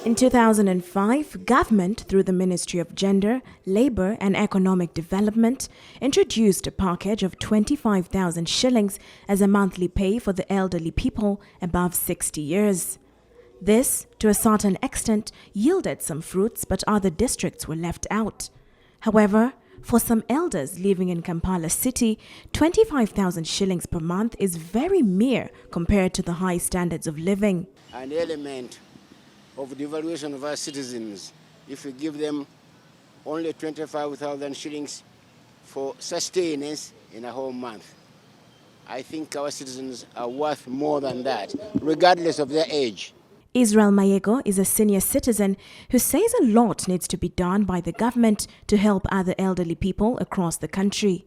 In 2005, government, through the Ministry of Gender, Labour and Economic Development, introduced a package of 25,000 shillings as a monthly pay for the elderly people above 60 years. This, to a certain extent, yielded some fruits, but other districts were left out. However, for some elders living in Kampala city, 25,000 shillings per month is very mere compared to the high standards of living. An element of the evaluation of our citizens, if we give them only 25,000 shillings for sustenance in a whole month. I think our citizens are worth more than that, regardless of their age. Israel Mayego is a senior citizen who says a lot needs to be done by the government to help other elderly people across the country.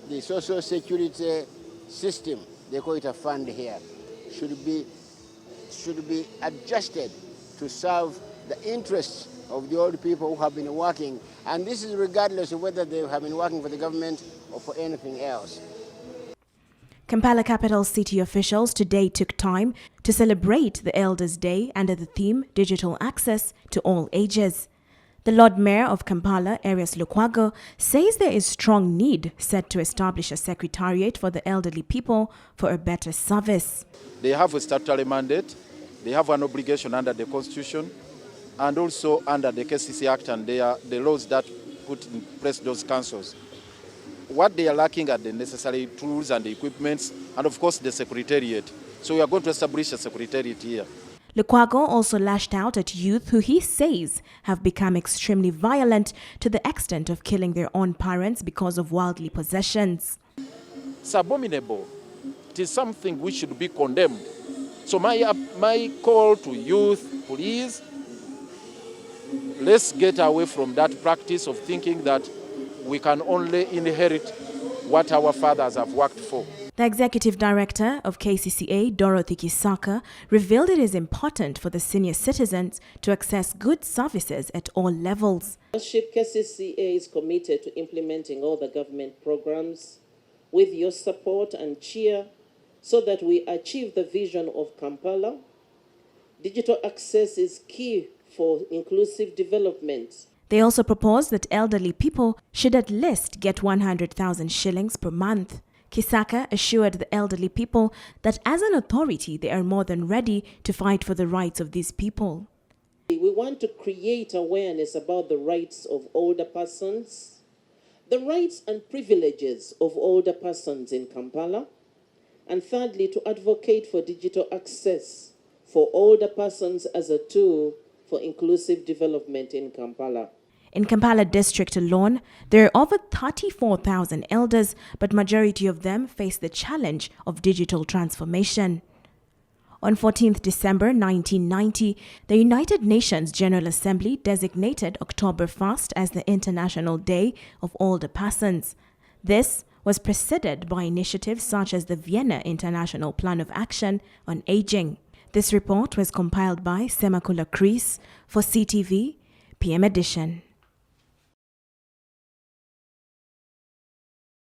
The social security system, they call it a fund here, should be adjusted to serve the interests of the old people who have been working. And this is regardless of whether they have been working for the government or for anything else. Kampala capital city officials today took time to celebrate the Elders' Day under the theme Digital Access to All Ages. The Lord Mayor of Kampala, Arias Lukwago, says there is strong need set to establish a secretariat for the elderly people for a better service. They have a statutory mandate, they have an obligation under the Constitution and also under the KCCA Act and the laws that put in place those councils. What they are lacking are the necessary tools and equipments and of course the secretariat. So we are going to establish a secretariat here. Lukwago also lashed out at youth who he says have become extremely violent to the extent of killing their own parents because of worldly possessions. It's abominable. It is something which should be condemned. So my call to youth, please, let's get away from that practice of thinking that we can only inherit what our fathers have worked for. The executive director of KCCA, Dorothy Kisaka, revealed it is important for the senior citizens to access good services at all levels. KCCA is committed to implementing all the government programs with your support and cheer so that we achieve the vision of Kampala. Digital access is key for inclusive development. They also proposed that elderly people should at least get 100,000 shillings per month. Kisaka assured the elderly people that as an authority, they are more than ready to fight for the rights of these people. We want to create awareness about the rights of older persons, the rights and privileges of older persons in Kampala, and thirdly, to advocate for digital access for older persons as a tool for inclusive development in Kampala. In Kampala district alone, there are over 34,000 elders, but majority of them face the challenge of digital transformation. On 14th December 1990, the United Nations General Assembly designated October 1st as the International Day of Older Persons. This was preceded by initiatives such as the Vienna International Plan of Action on Aging. This report was compiled by Semakula Chris for CTV PM Edition.